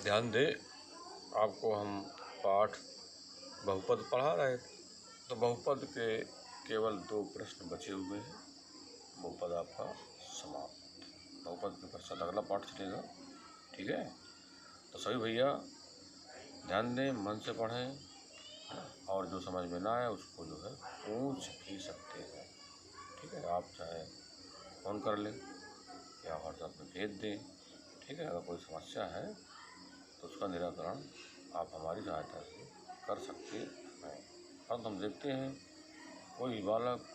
ध्यान दें, आपको हम पाठ बहुपद पढ़ा रहे थे, तो बहुपद के केवल 2 प्रश्न बचे हुए हैं। बहुपद आपका समाप्त। बहुपद के पश्चात अगला पाठ चलेगा। ठीक है, तो सभी भैया ध्यान दें, मन से पढ़ें, और जो समझ में ना आए उसको जो है पूछ भी सकते हैं। ठीक है, आप चाहे फ़ोन कर लें या व्हाट्सएप में भेज दें। ठीक है, अगर कोई समस्या है तो उसका निराकरण आप हमारी सहायता से कर सकते हैं। परंतु हम देखते हैं कोई बालक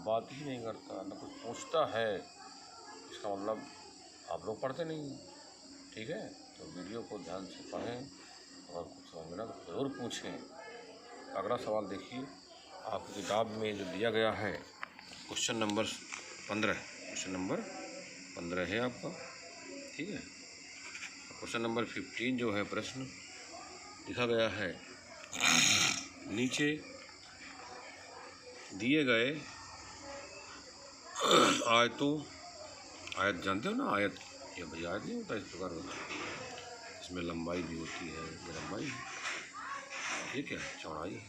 बात ही नहीं करता, न कुछ पूछता है, इसका मतलब आप लोग पढ़ते नहीं हैं। ठीक है, तो वीडियो को ध्यान से पढ़ें और कुछ समझ में ना तो ज़रूर पूछें। अगला सवाल देखिए, आपकी किताब में जो दिया गया है क्वेश्चन नंबर 15, क्वेश्चन नंबर 15 है आपका। ठीक है, क्वेश्चन नंबर 15 जो है प्रश्न लिखा गया है, नीचे दिए गए आयतों, आयत जानते हो ना, आयत, ये भाई आयत नहीं होता इस प्रकार का, इसमें लंबाई भी होती है, ये लंबाई है, ये क्या है, चौड़ाई है।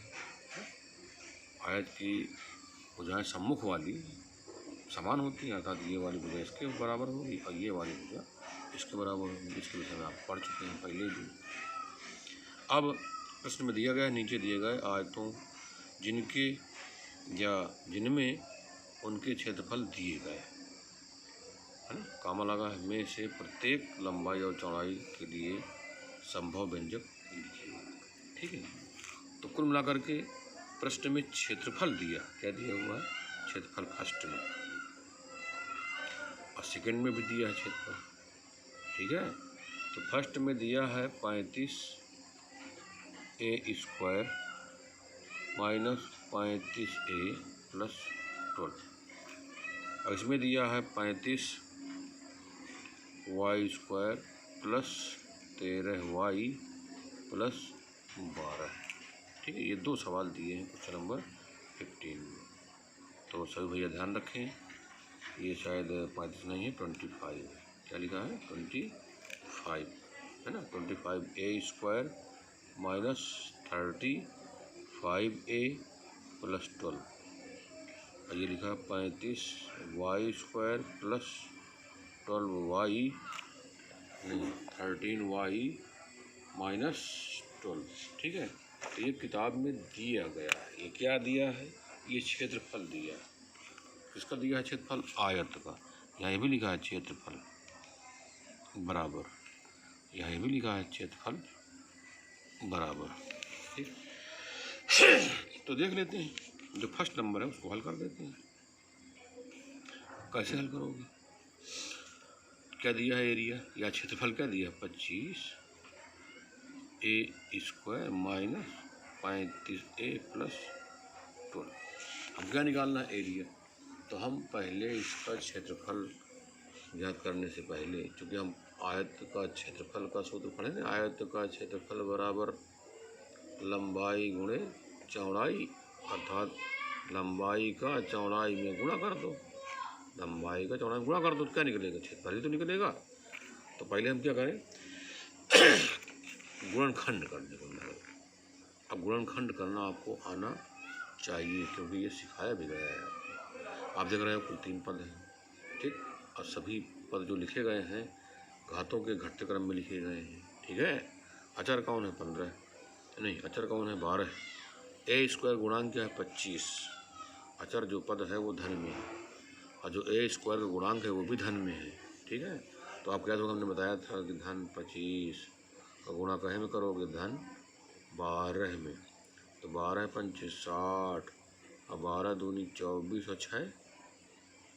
आयत की भुजाएं सम्मुख वाली समान होती हैं, अर्थात ये वाली भुजा इसके बराबर होगी और ये वाली भुजा इसके बराबर होगी। इसके विषय में आप पढ़ चुके हैं पहले भी। अब प्रश्न में दिया गया है, नीचे दिए गए आयतों जिनके या जिनमें उनके क्षेत्रफल दिए गए, है ना, कामा लगा है, में से प्रत्येक लंबाई और चौड़ाई के लिए संभव व्यंजक लिखिए। ठीक है, तो कुल मिलाकर के प्रश्न में क्षेत्रफल दिया, क्या दिया हुआ है, क्षेत्रफल फर्स्ट में, और सेकंड में भी दिया है क्षेत्रफल। ठीक है, तो फर्स्ट में दिया है 35 a² माइनस 35 a प्लस 12, और इसमें दिया है 35 y² प्लस 13y प्लस 12। ठीक है, ये 2 सवाल दिए हैं क्वेश्चन नंबर 15 में। तो सभी भैया ध्यान रखें, ये शायद 35 नहीं है, 25 है। क्या लिखा है, 25 है ना, 25a² माइनस 35a प्लस 12, और ये लिखा 35y² प्लस 12y, नहीं 13y माइनस 12। ठीक है, तो ये किताब में दिया गया है। ये क्या दिया है, ये क्षेत्रफल दिया है। किसका दिया है क्षेत्रफल, आयत का। यहाँ ये भी लिखा है क्षेत्रफल बराबर, यहाँ ये भी लिखा है क्षेत्रफल बराबर। ठीक, तो देख लेते हैं, जो फर्स्ट नंबर है उसको हल कर देते हैं। कैसे हल करोगे, क्या दिया है एरिया या क्षेत्रफल, क्या दिया है 25 a² माइनस 35a प्लस 12। अब क्या निकालना है, एरिया। तो हम पहले इसका क्षेत्रफल ज्ञात करने से पहले, चूँकि हम आयत का क्षेत्रफल का सूत्र पढ़े ना, आयत का क्षेत्रफल बराबर लंबाई गुणे चौड़ाई, अर्थात लंबाई का चौड़ाई में गुणा कर दो, लंबाई का चौड़ाई में गुणा कर दो, तो क्या निकलेगा, क्षेत्रफल ही तो निकलेगा। तो पहले हम क्या करें, गुणनखंड करने को मिलेगा। अब गुणनखंड करना आपको आना चाहिए, क्योंकि ये सिखाया भी गया है आपको। आप देख रहे हो कुल 3 पद हैं। ठीक, और सभी पद जो लिखे गए हैं घातों के घटते क्रम में लिखे गए हैं। ठीक है, अचर कौन है 15, नहीं अचर कौन है 12, a² गुणांक क्या है 25, अचर जो पद है वो धन में है, और जो a² का गुणांक है वो भी धन में है। ठीक है, तो आप क्या, तो हमने बताया था कि धन 25 का गुणा कहे में करोगे, धन 12 में, तो 12 पंचे 60, और 12 दूनी 24 और 6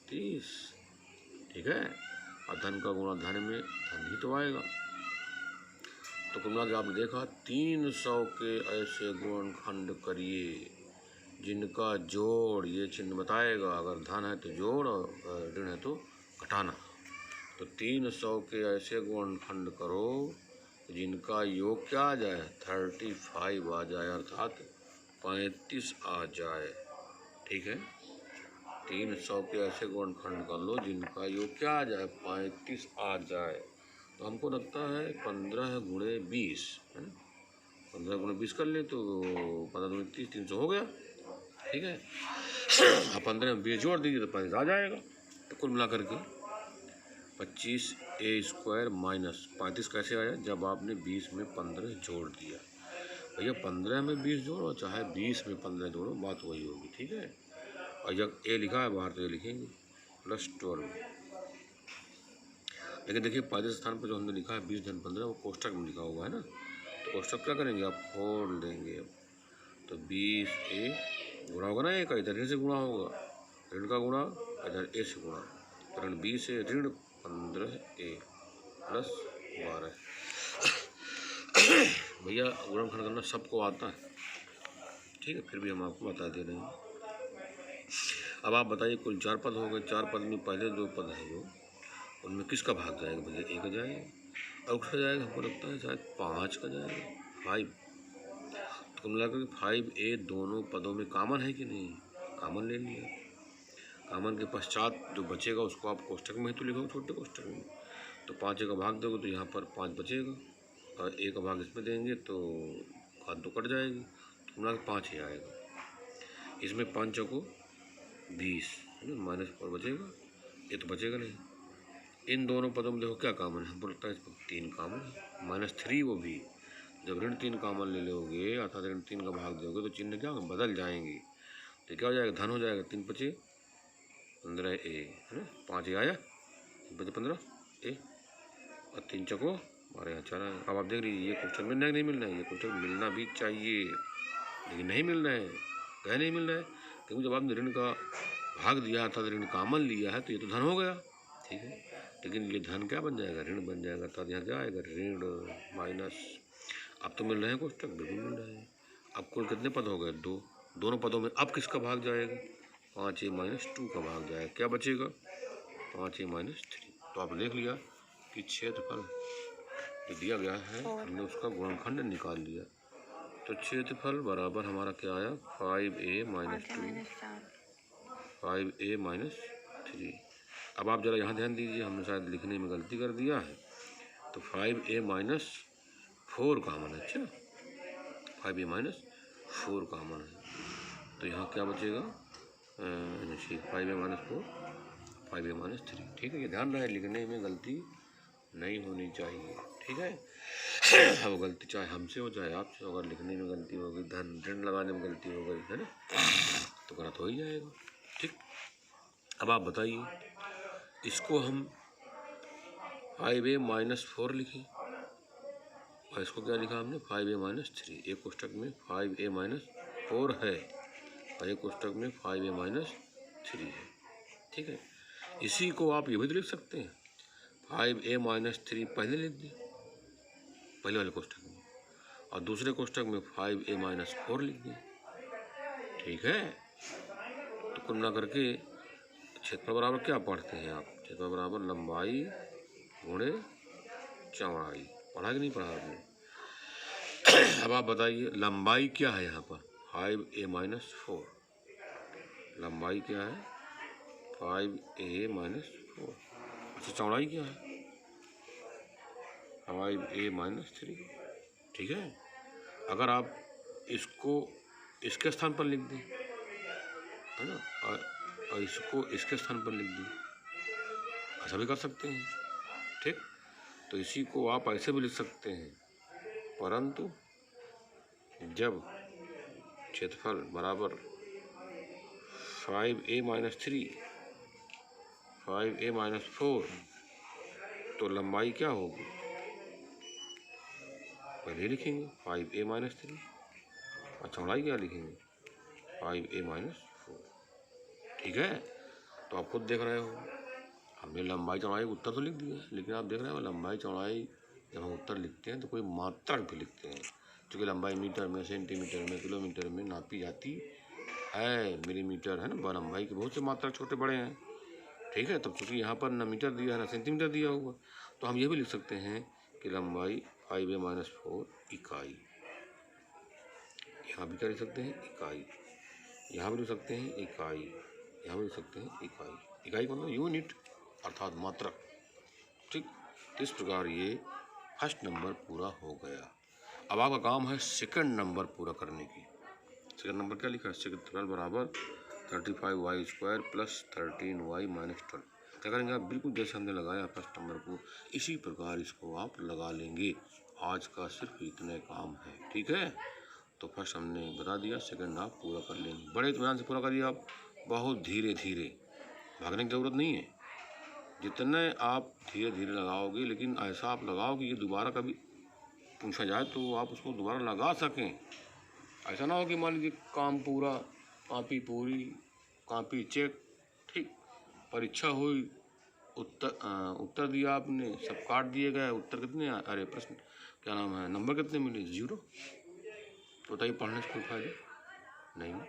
30। ठीक है, और धन का गुणा धन में, धन ही तो आएगा। तो कुल मिला के आपने देखा 300 के ऐसे गुणनखंड करिए जिनका जोड़, ये चिन्ह बताएगा, अगर धन है तो जोड़ और ऋण है तो घटाना। तो 300 के ऐसे गुणनखंड करो जिनका योग क्या आ जाए, 35 आ जाए, अर्थात 35 आ जाए। ठीक है, 300 के ऐसे गुणनखंड कर लो जिनका योग क्या आ जाए, 35 आ जाए। तो हमको लगता है 15 गुणे 20 है ना, 15 गुणे 20 कर ले तो 15 गुणे 30, 300 हो गया। ठीक है, अब 15 में 20 जोड़ दीजिए तो 35 आ जाएगा। तो कुल मिला करके 25a² माइनस 35 कैसे आया, जब आपने 20 में 15 जोड़ दिया। भैया 15 में 20 जोड़ो चाहे 20 में 15 जोड़ो, बात वही होगी। ठीक है, और जब ए लिखा है बाहर तो ये लिखेंगे +12। लेकिन देखिए पहले स्थान पर जो हमने लिखा है 20-15 वो कोष्टक में लिखा हुआ है ना, तो कोष्टक क्या करेंगे आप खोल देंगे। अब तो 20a गुणा होगा ना, ए का इधर से गुणा होगा, ऋण का गुणा इधर ए से गुणा, ऋण 20 है ऋण 15a + 12। भैया गुणनखंड करना सबको आता है, ठीक है, फिर भी हम आपको बता दे रहे हैं। अब आप बताइए कुल 4 पद हो गए, 4 पद में पहले 2 पद है जो, उनमें किसका भाग जाएगा भैया, ए का जाएगा। और उसका जाएगा हमको लगता है शायद 5 का जाएगा, 5। तो कुल मिलाकर 5a दोनों पदों में कॉमन है कि नहीं, कॉमन ले लिया। कॉमन के पश्चात जो बचेगा उसको आप कोष्टक में ही तो लिखोगे, छोटे कोष्टक में। तो 5a का भाग दोगे तो यहाँ पर 5 बचेगा, और a का भाग इसमें देंगे तो खाद तो कट जाएगी, तो मिला 5a आएगा। इसमें 5 चौको 20 है ना, -4 बचेगा, ये तो बचेगा नहीं। इन दोनों पदों में देखो क्या कॉमन है, हमको लगता है इसमें 3 कॉमन है, -3 वो भी। जब ऋण 3 कॉमन ले लोगे अर्थात ऋण 3 का भाग दोगे तो चिन्ह क्या होगा, बदल जाएंगे। तो क्या हो जाएगा, धन हो जाएगा, 3 × 5 = 15a है ना, 5a आया, 15a और 3 चौको हमारे यहाँ 4 आया। अब आप देख लीजिए ये क्वेश्चन मिलना है कि नहीं मिलना है, ये क्वेश्चन मिलना भी चाहिए लेकिन नहीं मिल रहा है। क्या नहीं मिल रहा है, क्योंकि जब आपने ऋण का भाग दिया था, ऋण कॉमन लिया है तो ये तो धन हो गया। ठीक है, लेकिन ये धन क्या बन जाएगा, ऋण बन जाएगा। तो यहाँ क्या आएगा, ऋण माइनस। अब तो मिल रहे हैं कोष्टक, बिल्कुल मिल रहे हैं। अब कुल कितने पद हो गए, 2। दोनों पदों में अब किसका भाग जाएगा, 5a - 2 का भाग जाएगा। क्या बचेगा, 5a - 3। तो आप देख लिया कि क्षेत्रफल जो दिया गया है हमने उसका गुणनखंड निकाल लिया। तो क्षेत्रफल बराबर हमारा क्या आया, 5a - 2, 5a - 3। अब आप ज़रा यहाँ ध्यान दीजिए, हमने शायद लिखने में गलती कर दिया है। तो 5a - 4 कॉमन है। अच्छा, 5a - 4 कॉमन है, तो यहाँ क्या बचेगा, 5a - 4, 5a - 3। ठीक है, ये ध्यान रहे लिखने में गलती नहीं होनी चाहिए। ठीक है, अब गलती चाहे हमसे हो चाहे आपसे, अगर लिखने में गलती हो गई, धन ऋण लगाने में गलती हो गई है ना, तो गलत हो ही जाएगा। ठीक, अब आप बताइए इसको हम 5a - 4 लिखें और इसको क्या लिखा हमने, 5a - 3। एक कोष्टक में 5a - 4 है और एक कोष्टक में 5a - 3 है। ठीक है, इसी को आप ये भी तो लिख सकते हैं, 5a - 3 पहले लिख दिए पहले वाले कोष्टक में, और दूसरे कोष्टक में 5a - 4 लिख दिए। ठीक है, तो कुल मिला करके क्षेत्रफल बराबर क्या पढ़ते हैं आप, क्षेत्रफल बराबर लंबाई गुणे चौड़ाई। पढ़ा कि नहीं पढ़ा आपने। अब आप बताइए लंबाई क्या है यहाँ पर, 5a - 4। लंबाई क्या है, 5a - 4। अच्छा, चौड़ाई क्या है, 5a - 3। ठीक है, अगर आप इसको इसके स्थान पर लिख दें है ना, और इसको इसके स्थान पर लिख दें, ऐसा भी कर सकते हैं। ठीक, तो इसी को आप ऐसे भी लिख सकते हैं, परंतु जब क्षेत्रफल बराबर 5a - 3, 5a - 4, तो लंबाई क्या होगी, पहले लिखेंगे 5a - 3 और चौड़ाई क्या लिखेंगे, 5a - 4। ठीक है, तो आप खुद देख रहे हो हमने लंबाई चौड़ाई उत्तर तो लिख दिया, लेकिन आप देख रहे हो लंबाई चौड़ाई जब हम उत्तर लिखते हैं तो कोई मात्रक भी लिखते हैं, क्योंकि लंबाई मीटर में, सेंटीमीटर में, किलोमीटर में नापी जाती है, मिलीमीटर है ना, लंबाई के बहुत से मात्रक छोटे बड़े हैं। ठीक है, तो क्योंकि यहाँ पर न मीटर दिया है ना सेंटीमीटर दिया हुआ, तो हम ये भी लिख सकते हैं कि लंबाई 5a - 4 इकाई। यहाँ भी क्या लिख सकते हैं, इकाई। यहाँ भी लिख सकते हैं इकाई, यहाँ भी लिख सकते हैं इकाई। इकाई का मतलब यूनिट अर्थात मात्रक। ठीक, तो इस प्रकार ये फर्स्ट नंबर पूरा हो गया। अब आपका काम है सेकंड नंबर पूरा करने की। सेकंड नंबर क्या लिखा है, सेकंड 12 बराबर 35y² प्लस 13y माइनस 12। क्या करेंगे आप, बिल्कुल जैसे हमने लगाया फर्स्ट नंबर को इसी प्रकार इसको आप लगा लेंगे। आज का सिर्फ इतने काम है, ठीक है। तो फर्स्ट हमने बता दिया, सेकंड आप पूरा कर लेंगे। बड़े इत्मीनान से पूरा करिए आप, बहुत धीरे धीरे, भागने की ज़रूरत नहीं है। जितने आप धीरे धीरे लगाओगे, लेकिन ऐसा आप लगाओ कि ये दोबारा कभी पूछा जाए तो आप उसको दोबारा लगा सकें। ऐसा ना हो कि मान लीजिए काम पूरा, कॉपी पूरी, कॉपी चेक, ठीक, परीक्षा हुई, उत्तर दिया आपने, सब काट दिए गए, उत्तर कितने, अरे प्रश्न क्या नाम है, नंबर कितने मिले, 0। तो बताइए पढ़ने से कोई फायदा नहीं ना।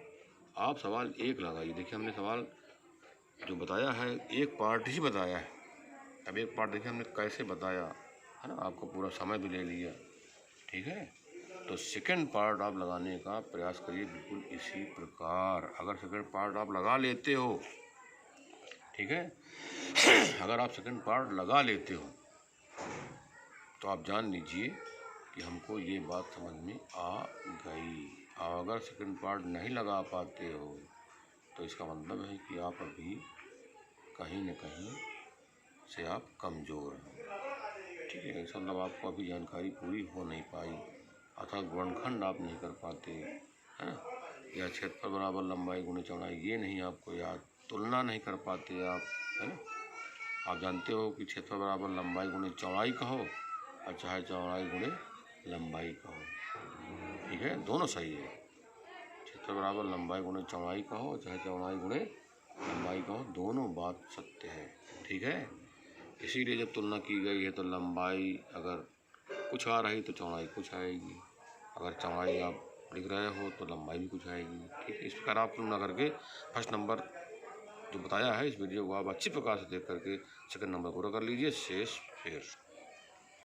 आप सवाल एक लगाइए। देखिए हमने सवाल जो बताया है एक पार्ट ही बताया है। अब एक पार्ट देखिए हमने कैसे बताया है ना, आपको पूरा समय भी ले लिया, ठीक है। तो सेकंड पार्ट आप लगाने का प्रयास करिए बिल्कुल इसी प्रकार। अगर सेकंड पार्ट आप लगा लेते हो, ठीक है, अगर आप सेकंड पार्ट लगा लेते हो तो आप जान लीजिए कि हमको ये बात समझ में आ गई। और अगर सेकंड पार्ट नहीं लगा पाते हो तो इसका मतलब है कि आप अभी कहीं न कहीं से आप कमज़ोर हैं, ठीक है। इसका मतलब आपको अभी जानकारी पूरी हो नहीं पाई, अर्थात गुणनखंड आप नहीं कर पाते, है ना, या क्षेत्रफल बराबर लंबाई गुणे चौड़ाई ये नहीं आपको याद, तुलना नहीं कर पाते आप, है ना। आप जानते हो कि क्षेत्रफल बराबर लंबाई गुणे चौड़ाई कहो और चाहे चौड़ाई गुणे लंबाई कहो, ठीक है, दोनों सही है। क्षेत्रफल बराबर लंबाई गुणे चौड़ाई कहो चाहे चौड़ाई गुणे लंबाई कहो, दोनों बात सत्य है, ठीक है। इसीलिए जब तुलना की गई है तो लंबाई अगर कुछ आ रही तो चौड़ाई कुछ आएगी, अगर चौड़ाई आप लिख रहे हो तो लंबाई भी कुछ आएगी, ठीक है। इस प्रकार आप तुलना करके फर्स्ट नंबर जो बताया है इस वीडियो को आप अच्छी प्रकार से देख करके सेकंड नंबर पूरा कर लीजिए। शेष फिर